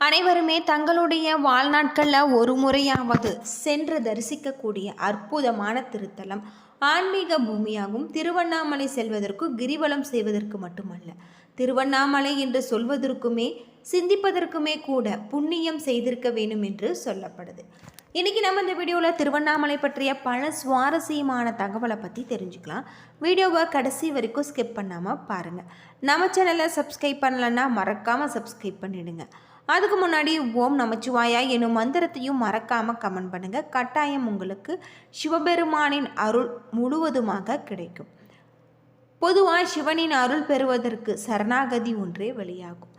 அனைவருமே தங்களுடைய வாழ்நாட்களில் ஒரு முறையாவது சென்று தரிசிக்கக்கூடிய அற்புதமான திருத்தலம் ஆன்மீக பூமியாகும். திருவண்ணாமலை செல்வதற்கு கிரிவலம் செய்வதற்கு மட்டுமல்ல, திருவண்ணாமலை என்று சொல்வதற்குமே சிந்திப்பதற்குமே கூட புண்ணியம் செய்திருக்க வேண்டும் என்று சொல்லப்படுது. இன்றைக்கி நம்ம இந்த வீடியோவில் திருவண்ணாமலை பற்றிய பல சுவாரஸ்யமான தகவலை பற்றி தெரிஞ்சுக்கலாம். வீடியோவை கடைசி வரைக்கும் ஸ்கிப் பண்ணாமல் பாருங்கள். நம்ம சேனலை சப்ஸ்கிரைப் பண்ணலைன்னா மறக்காமல் சப்ஸ்கிரைப் பண்ணிவிடுங்க. அதுக்கு முன்னாடி ஓம் நமச்சிவாயா எனும் மந்திரத்தையும் மறக்காமல் கமெண்ட் பண்ணுங்கள். கட்டாயம் உங்களுக்கு சிவபெருமானின் அருள் முழுவதுமாக கிடைக்கும். பொதுவாக சிவனின் அருள் பெறுவதற்கு சரணாகதி ஒன்றே வழியாகும்.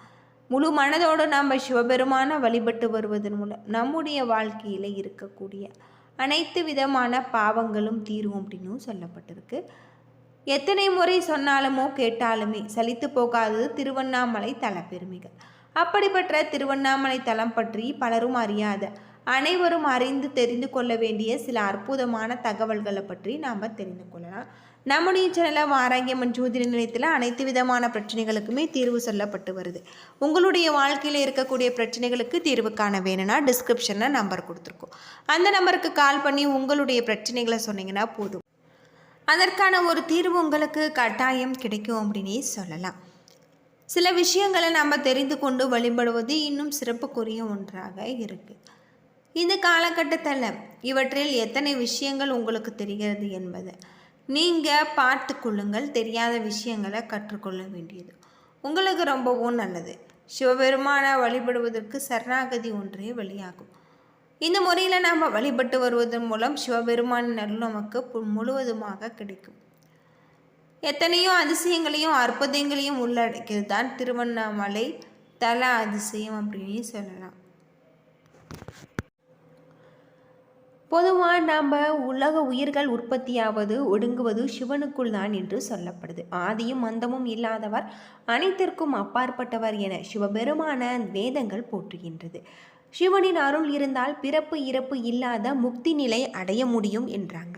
முழு மனதோடு நாம் சிவபெருமான வழிபட்டு வருவதன் மூலம் நம்முடைய வாழ்க்கையில் இருக்கக்கூடிய அனைத்து விதமான பாவங்களும் தீரும் அப்படின்னு சொல்லப்பட்டிருக்கு. எத்தனை முறை சொன்னாலுமோ கேட்டாலுமே சலித்து போகாதது திருவண்ணாமலை தல பெருமைகள். அப்படிப்பட்ட திருவண்ணாமலை தலம் பற்றி பலரும் அறியாத, அனைவரும் அறிந்து தெரிந்து கொள்ள வேண்டிய சில அற்புதமான தகவல்களை பற்றி நாம் தெரிந்து கொள்ளலாம். நம்முடைய சேனலில் வாராகியம்மன் ஜோதிட நிலையத்தில் அனைத்து விதமான பிரச்சனைகளுக்குமே தீர்வு சொல்லப்பட்டு வருது. உங்களுடைய வாழ்க்கையில் இருக்கக்கூடிய பிரச்சனைகளுக்கு தீர்வு காண வேணும்னா டிஸ்கிரிப்ஷனில் நம்பர் கொடுத்துருக்கோம். அந்த நம்பருக்கு கால் பண்ணி உங்களுடைய பிரச்சனைகளை சொன்னீங்கன்னா போதும், அதற்கான ஒரு தீர்வு உங்களுக்கு கட்டாயம் கிடைக்கும் அப்படின்னே சொல்லலாம். சில விஷயங்களை நம்ம தெரிந்து கொண்டு வழிபடுவது இன்னும் சிறப்புக்குரிய ஒன்றாக இருக்குது. இந்த காலகட்டத்தில் இவற்றில் எத்தனை விஷயங்கள் உங்களுக்கு தெரிகிறது என்பதை நீங்கள் பார்த்து கொள்ளுங்கள். தெரியாத விஷயங்களை கற்றுக்கொள்ள வேண்டியது உங்களுக்கு ரொம்பவும் நல்லது. சிவபெருமானை வழிபடுவதற்கு சரணாகதி ஒன்றே வழியாகும். இந்த முறையில் நாம் வழிபட்டு வருவதன் மூலம் சிவபெருமானின் அருள் நமக்கு முழுவதுமாக கிடைக்கும். எத்தனையோ அதிசயங்களையும் அற்புதங்களையும் உள்ளடக்கியது தான் திருவண்ணாமலை தல அதிசயம் அப்படின்னு சொல்லலாம். பொதுவாக நாம் உலக உயிர்கள் உற்பத்தியாவது ஒடுங்குவது சிவனுக்குள் தான் என்று சொல்லப்படுது. ஆதியும் அந்தமும் இல்லாதவர், அனைத்திற்கும் அப்பாற்பட்டவர் என சிவபெருமான வேதங்கள் போற்றுகின்றது. சிவனின் அருள் இருந்தால் பிறப்பு இறப்பு இல்லாத முக்தி நிலை அடைய முடியும் என்றாங்க.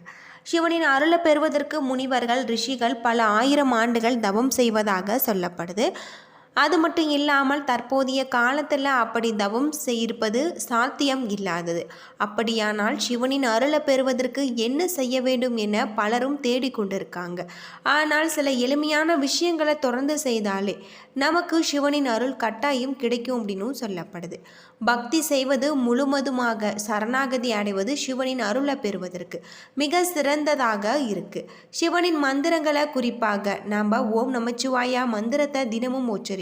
சிவனின் அருளை பெறுவதற்கு முனிவர்கள் ரிஷிகள் பல ஆயிரம் ஆண்டுகள் தவம் செய்வதாக சொல்லப்படுது. அது மட்டும் இல்லாமல் தற்போதைய காலத்தில் அப்படி தவம் செய்திருப்பது சாத்தியம் இல்லாதது. அப்படியானால் சிவனின் அருளை பெறுவதற்கு என்ன செய்ய வேண்டும் என பலரும் தேடிக்கொண்டிருக்காங்க. ஆனால் சில எளிமையான விஷயங்களை தொடர்ந்து செய்தாலே நமக்கு சிவனின் அருள் கட்டாயம் கிடைக்கும் அப்படின்னு சொல்லப்படுது. பக்தி செய்வது முழுவதுமாக சரணாகதி அடைவது சிவனின் அருளை பெறுவதற்கு மிக சிறந்ததாக இருக்குது. சிவனின் மந்திரங்களை குறிப்பாக நாம் ஓம் நமச்சிவாயா மந்திரத்தை தினமும் உச்சரிப்பது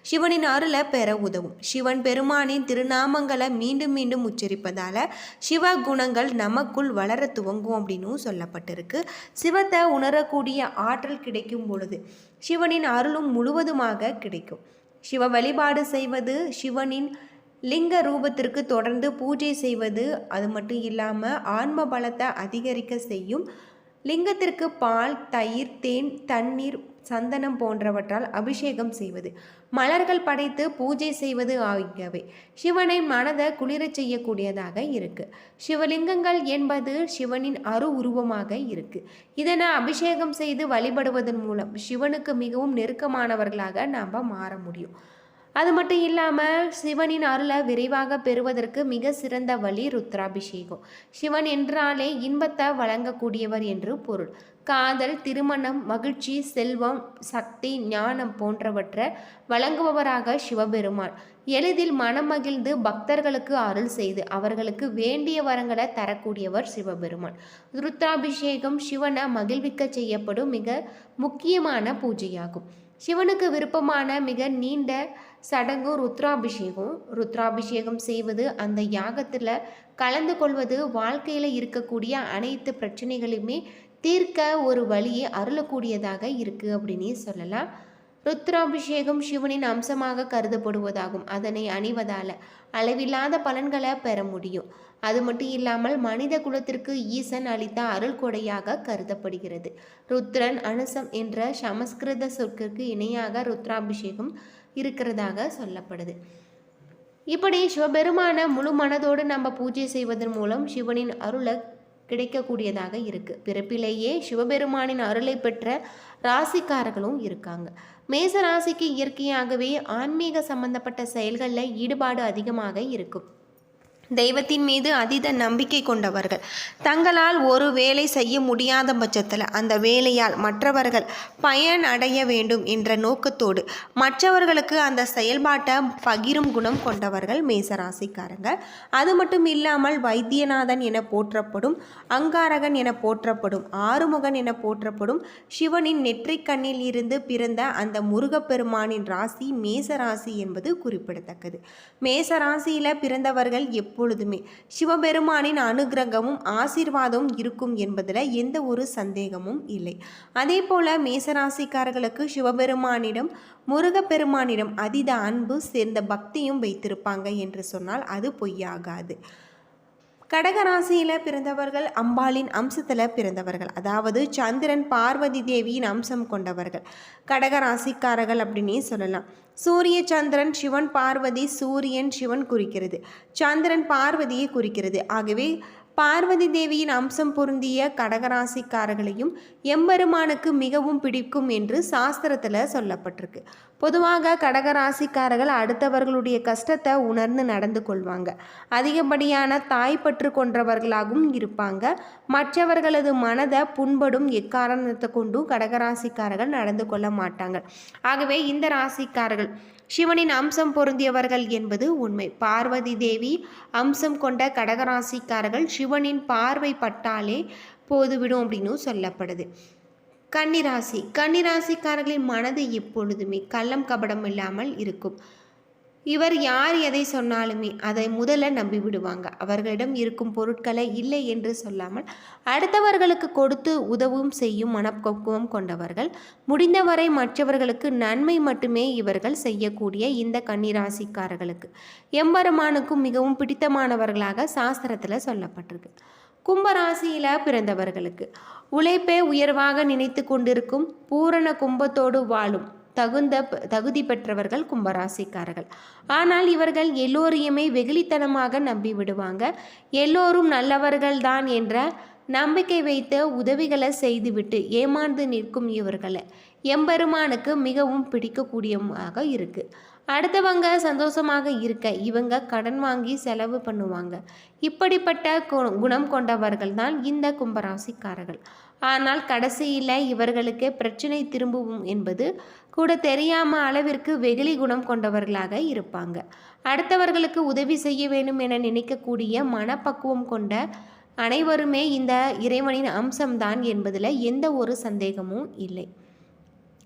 சிவனின் அருளை பெற உதவும். சிவன் பெருமானின் திருநாமங்களை மீண்டும் மீண்டும் உச்சரிப்பதால் சிவ குணங்கள் நமக்குள் வளர துவங்கும் அப்படின்னு சொல்லப்பட்டிருக்கு. சிவத்தை உணரக்கூடிய ஆற்றல் கிடைக்கும் பொழுது சிவனின் அருளும் முழுவதுமாக கிடைக்கும். சிவ வழிபாடு செய்வது, சிவனின் லிங்க ரூபத்திற்கு தொடர்ந்து பூஜை செய்வது, அது மட்டும் இல்லாமல் ஆன்ம பலத்தை அதிகரிக்க செய்யும். லிங்கத்திற்கு பால், தயிர், தேன், தண்ணீர், சந்தனம் போன்றவற்றால் அபிஷேகம் செய்வது, மலர்கள் படைத்து பூஜை செய்வது ஆகியவை சிவனை மனதை குளிரச் செய்யக்கூடியதாக இருக்கு. சிவலிங்கங்கள் என்பது சிவனின் அரு உருவமாக இருக்கு. இதனை அபிஷேகம் செய்து வழிபடுவதன் மூலம் சிவனுக்கு மிகவும் நெருக்கமானவர்களாக நாம் மாற முடியும். அது மட்டும் இல்லாமல் சிவனின் அருளை விரைவாக பெறுவதற்கு மிக சிறந்த வழி ருத்ராபிஷேகம். சிவன் என்றாலே இன்பத்தை வழங்கக்கூடியவர் என்று பொருள். காதல், திருமணம், மகிழ்ச்சி, செல்வம், சக்தி, ஞானம் போன்றவற்றை வழங்குபவராக சிவபெருமான். எளிதில் மனம் மகிழ்ந்து பக்தர்களுக்கு அருள் செய்து அவர்களுக்கு வேண்டிய வரங்களை தரக்கூடியவர் சிவபெருமான். ருத்ராபிஷேகம் சிவனை மகிழ்விக்க செய்யப்படும் மிக முக்கியமான பூஜையாகும். சிவனுக்கு விருப்பமான மிக நீண்ட சடங்கு ருத்ராபிஷேகம். ருத்ராபிஷேகம் செய்வது, அந்த யாகத்தில் கலந்து கொள்வது வாழ்க்கையில் இருக்கக்கூடிய அனைத்து பிரச்சனைகளையுமே தீர்க்க ஒரு வழியை அருளக்கூடியதாக இருக்குது அப்படின்னே சொல்லலாம். ருத்ராபிஷேகம் சிவனின் அம்சமாக கருதப்படுவதாகும். அதனை அணிவதால் அளவில்லாத பலன்களை பெற முடியும். அது மட்டும் இல்லாமல் மனித குலத்திற்கு ஈசன் அளித்த அருள் கொடையாக கருதப்படுகிறது. ருத்ரன் அனுசம் என்ற சமஸ்கிருத சொற்கிற்கு இணையாக ருத்ராபிஷேகம் இருக்கிறதாக சொல்லப்படுது. இப்படி சிவபெருமான முழு மனதோடு நம்ம பூஜை செய்வதன் மூலம் சிவனின் அருளை கிடைக்கக்கூடியதாக இருக்குது. பிறப்பிலேயே சிவபெருமானின் அருளை பெற்ற ராசிக்காரர்களும் இருக்காங்க. மேச ராசிக்கு இயற்கையாகவே ஆன்மீக சம்பந்தப்பட்ட செயல்களில் ஈடுபாடு அதிகமாக இருக்கும். தெய்வத்தின் மீது அதீத நம்பிக்கை கொண்டவர்கள். தங்களால் ஒரு வேலை செய்ய முடியாத பட்சத்தில் அந்த வேலையால் மற்றவர்கள் பயன் அடைய வேண்டும் என்ற நோக்கத்தோடு மற்றவர்களுக்கு அந்த செயல்பாட்டை பகிரும் குணம் கொண்டவர்கள் மேசராசிக்காரங்க. அது மட்டும் இல்லாமல் வைத்தியநாதன் என போற்றப்படும், அங்காரகன் என போற்றப்படும், ஆறுமுகன் என போற்றப்படும் சிவனின் நெற்றிக்கண்ணில் இருந்து பிறந்த அந்த முருகப்பெருமானின் ராசி மேசராசி என்பது குறிப்பிடத்தக்கது. மேசராசியில் பிறந்தவர்கள் எப்பொழுதுமே சிவபெருமானின் அனுகிரகமும் ஆசீர்வாதமும் இருக்கும் என்பதில் எந்த ஒரு சந்தேகமும் இல்லை. அதே போல மேசராசிக்காரர்களுக்கு சிவபெருமானிடம் முருகப்பெருமானிடம் அதீத அன்பு சேர்ந்த பக்தியும் வைத்திருப்பாங்க என்று சொன்னால் அது பொய்யாகாது. கடகராசியில் பிறந்தவர்கள் அம்பாளின் அம்சத்தில் பிறந்தவர்கள், அதாவது சந்திரன் பார்வதி தேவியின் அம்சம் கொண்டவர்கள் கடகராசிக்காரர்கள் அப்படின்னே சொல்லலாம். சூரிய சந்திரன் சிவன் பார்வதி, சூரியன் சிவன் குறிக்கிறது, சந்திரன் பார்வதியை குறிக்கிறது. ஆகவே பார்வதி தேவியின் அம்சம் பொருந்திய கடகராசிக்காரர்களையும் எம்பெருமானுக்கு மிகவும் பிடிக்கும் என்று சாஸ்திரத்தில் சொல்லப்பட்டிருக்கு. பொதுவாக கடகராசிக்காரர்கள் அடுத்தவர்களுடைய கஷ்டத்தை உணர்ந்து நடந்து கொள்வாங்க. அதிகப்படியான தாய்ப்பற்று கொன்றவர்களாகவும் இருப்பாங்க. மற்றவர்களது மனதை புண்படும் எக்காரணத்தை கொண்டும் கடகராசிக்காரர்கள் நடந்து கொள்ள மாட்டாங்க. ஆகவே இந்த ராசிக்காரர்கள் சிவனின் அம்சம் பொருந்தியவர்கள் என்பது உண்மை. பார்வதி தேவி அம்சம் கொண்ட கடகராசிக்காரர்கள் சிவனின் பார்வை பட்டாலே போதுவிடும் அப்படின்னு சொல்லப்படுது. கன்னிராசி. கன்னிராசிக்காரர்களின் மனது எப்பொழுதுமே கள்ளம் கபடம் இல்லாமல் இருக்கும். இவர் யார் எதை சொன்னாலுமே அதை முதல்ல நம்பி விடுவாங்க. அவர்களிடம் இருக்கும் பொருட்களை இல்லை என்று சொல்லாமல் அடுத்தவர்களுக்கு கொடுத்து உதவும் செய்யும் மனப்பக்குவம் கொண்டவர்கள். முடிந்தவரை மற்றவர்களுக்கு நன்மை மட்டுமே இவர்கள் செய்யக்கூடிய இந்த கன்னிராசிக்காரர்களுக்கு எம்பெருமானுக்கும் மிகவும் பிடித்தமானவர்களாக சாஸ்திரத்தில் சொல்லப்பட்டிருக்கு. கும்பராசியில் பிறந்தவர்களுக்கு உழைப்பே உயர்வாக நினைத்து கொண்டிருக்கும், பூரண கும்பத்தோடு வாழும் தகுதி பெற்றவர்கள் கும்பராசிக்காரர்கள். ஆனால் இவர்கள் எல்லோரையுமே வெகுளித்தனமாக நம்பி விடுவாங்க. எல்லோரும் நல்லவர்கள்தான் என்ற நம்பிக்கை வைத்த உதவிகளை செய்துவிட்டு ஏமாந்து நிற்கும் இவர்களை எம்பெருமானுக்கு மிகவும் பிடிக்கக்கூடியதாக இருக்குது. அடுத்தவங்க சந்தோஷமாக இருக்க இவங்க கடன் வாங்கி செலவு பண்ணுவாங்க. இப்படிப்பட்ட குணம் கொண்டவர்கள் தான் இந்த கும்பராசிக்காரர்கள். ஆனால் கடைசியில் இவர்களுக்கு பிரச்சனை திரும்பும் என்பது கூட தெரியாமல் அளவிற்கு வெகுளி குணம் கொண்டவர்களாக இருப்பாங்க. அடுத்தவர்களுக்கு உதவி செய்ய வேண்டும் என நினைக்கக்கூடிய மனப்பக்குவம் கொண்ட அனைவருமே இந்த இறைவனின் அம்சம்தான் என்பதில் எந்த ஒரு சந்தேகமும் இல்லை.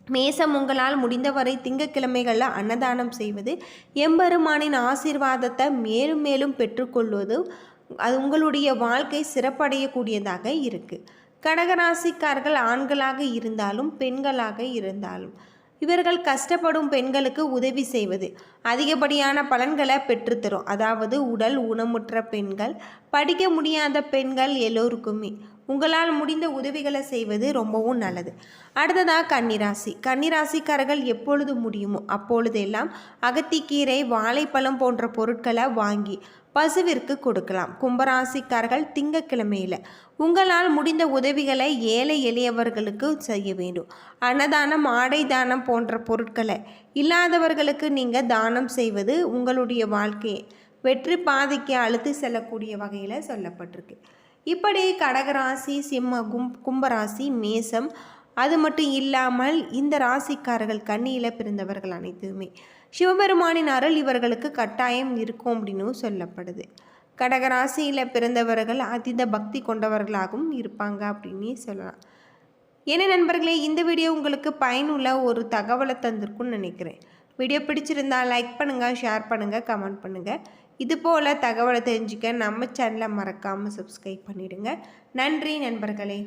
மேசம். உங்களால் முடிந்தவரை திங்கட்கிழமைகளில் அன்னதானம் செய்வது, எம்பெருமானின் ஆசீர்வாதத்தை மேலும் மேலும் பெற்றுக்கொள்வது, அது உங்களுடைய வாழ்க்கை சிறப்படையக்கூடியதாக இருக்குது. கடகராசிக்காரர்கள் ஆண்களாக இருந்தாலும் பெண்களாக இருந்தாலும் இவர்கள் கஷ்டப்படும் பெண்களுக்கு உதவி செய்வது அதிகப்படியான பலன்களை பெற்றுத்தரும். அதாவது உடல் ஊனமுற்ற பெண்கள், படிக்க முடியாத பெண்கள் எல்லோருக்குமே உங்களால் முடிந்த உதவிகளை செய்வது ரொம்பவும் நல்லது. அடுத்ததாக கன்னிராசி. கன்னிராசிக்காரர்கள் எப்பொழுது முடியுமோ அப்பொழுதெல்லாம் அகத்திக்கீரை, வாழைப்பழம் போன்ற பொருட்களை வாங்கி பசுவிற்கு கொடுக்கலாம். கும்பராசிக்காரர்கள் திங்கட்கிழமையில் உங்களால் முடிந்த உதவிகளை ஏழை எளியவர்களுக்கு செய்ய வேண்டும். அன்னதானம், ஆடை தானம் போன்ற பொருட்களை இல்லாதவர்களுக்கு நீங்கள் தானம் செய்வது உங்களுடைய வாழ்க்கையை வெற்றி பாதைக்கு அழுத்து செல்லக்கூடிய வகையில் சொல்லப்பட்டிருக்கு. இப்படி கடகராசி, சிம்மம், கும்பராசி, மேசம், அது மட்டும் இல்லாமல் இந்த ராசிக்காரர்கள் கன்னியில் பிறந்தவர்கள் அனைத்துமே சிவபெருமானின் அருள் இவர்களுக்கு கட்டாயம் இருக்கும் அப்படின்னு சொல்லப்படுது. கடகராசியில் பிறந்தவர்கள் அதீத பக்தி கொண்டவர்களாகவும் இருப்பாங்க அப்படின்னு சொல்லலாம். என்ன நண்பர்களே, இந்த வீடியோ உங்களுக்கு பயனுள்ள ஒரு தகவலை தந்திருக்குன்னு நினைக்கிறேன். வீடியோ பிடிச்சிருந்தால் லைக் பண்ணுங்கள், ஷேர் பண்ணுங்கள், கமெண்ட் பண்ணுங்கள். இதுபோல் தகவலை தெரிஞ்சுக்க நம்ம சேனலை மறக்காமல் சப்ஸ்கிரைப் பண்ணிவிடுங்க. நன்றி நண்பர்களே.